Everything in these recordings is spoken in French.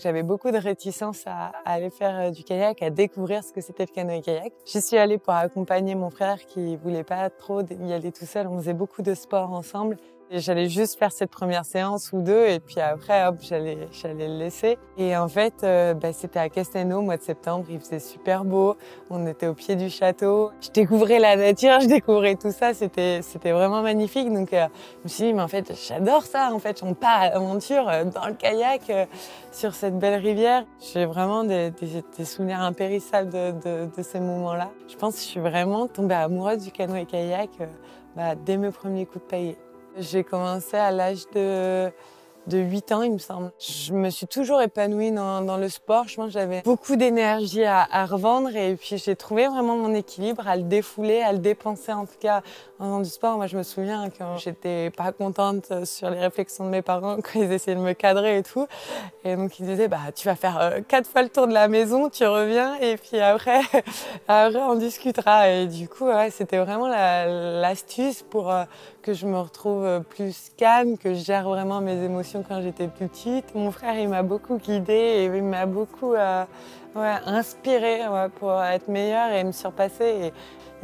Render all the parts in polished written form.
j'avais beaucoup de réticence à aller faire du kayak, à découvrir ce que c'était le canoë-kayak. J'y suis allée pour accompagner mon frère qui voulait pas trop y aller tout seul. On faisait beaucoup de sport ensemble. Et j'allais juste faire cette première séance ou deux et puis après, hop, j'allais le laisser. Et en fait, c'était à Castelnau au mois de septembre. Il faisait super beau. On était au pied du château. Je découvrais la nature, je découvrais tout ça. C'était vraiment magnifique. Donc, je me suis dit, mais en fait, j'adore ça. En fait, on part à l'aventure dans le kayak sur cette belle rivière. J'ai vraiment des souvenirs impérissables de ces moments-là. Je pense que je suis vraiment tombée amoureuse du canoë-kayak dès mes premiers coups de paillet. J'ai commencé à l'âge de 8 ans, il me semble. Je me suis toujours épanouie dans le sport. Je pense que j'avais beaucoup d'énergie à revendre et puis j'ai trouvé vraiment mon équilibre à le défouler, à le dépenser en tout cas en faisant du sport. Moi, je me souviens quand j'étais pas contente sur les réflexions de mes parents quand ils essayaient de me cadrer et tout. Et donc, ils disaient, tu vas faire 4 fois le tour de la maison, tu reviens et puis après on discutera. Et du coup, ouais, c'était vraiment l'astuce pour que je me retrouve plus calme, que je gère vraiment mes émotions quand j'étais plus petite. Mon frère, il m'a beaucoup guidée et il m'a beaucoup inspirée pour être meilleure et me surpasser.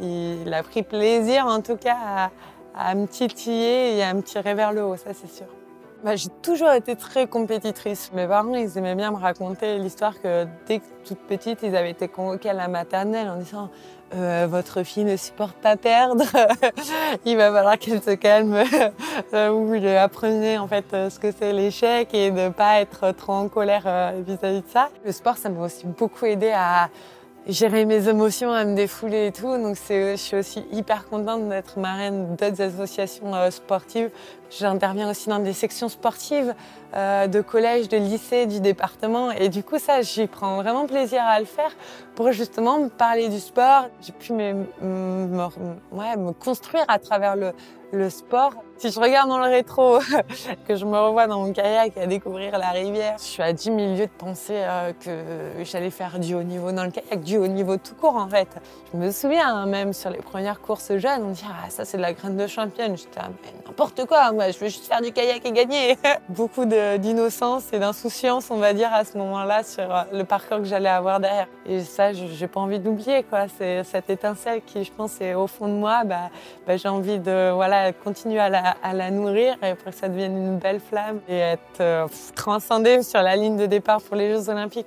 Et il a pris plaisir, en tout cas, à me titiller et à me tirer vers le haut, ça c'est sûr. J'ai toujours été très compétitrice. Mes parents, ils aimaient bien me raconter l'histoire que dès que toute petite, ils avaient été convoqués à la maternelle en disant votre fille ne supporte pas perdre, il va falloir qu'elle se calme. Où ils apprenaient en fait ce que c'est l'échec et de ne pas être trop en colère vis-à-vis de ça. Le sport, ça m'a aussi beaucoup aidé à gérer mes émotions, à me défouler et tout. Donc je suis aussi hyper contente d'être marraine d'autres associations sportives. J'interviens aussi dans des sections sportives de collège, de lycée, du département. Et du coup, ça, j'y prends vraiment plaisir à le faire pour justement me parler du sport. J'ai pu me construire à travers le sport. Si je regarde dans le rétro, que je me revois dans mon kayak à découvrir la rivière, je suis à 10 000 lieues de penser que j'allais faire du haut niveau dans le kayak, du haut niveau tout court en fait. Je me souviens même sur les premières courses jeunes, on me dit « Ah, ça c'est de la graine de championne ». J'étais « Mais n'importe quoi, moi je veux juste faire du kayak et gagner ». Beaucoup d'innocence et d'insouciance, on va dire, à ce moment-là sur le parcours que j'allais avoir derrière. Et ça, j'ai pas envie d'oublier, quoi. C'est cette étincelle qui, je pense, est au fond de moi. J'ai envie de continuer à la nourrir et pour que ça devienne une belle flamme et être transcendée sur la ligne de départ pour les Jeux Olympiques.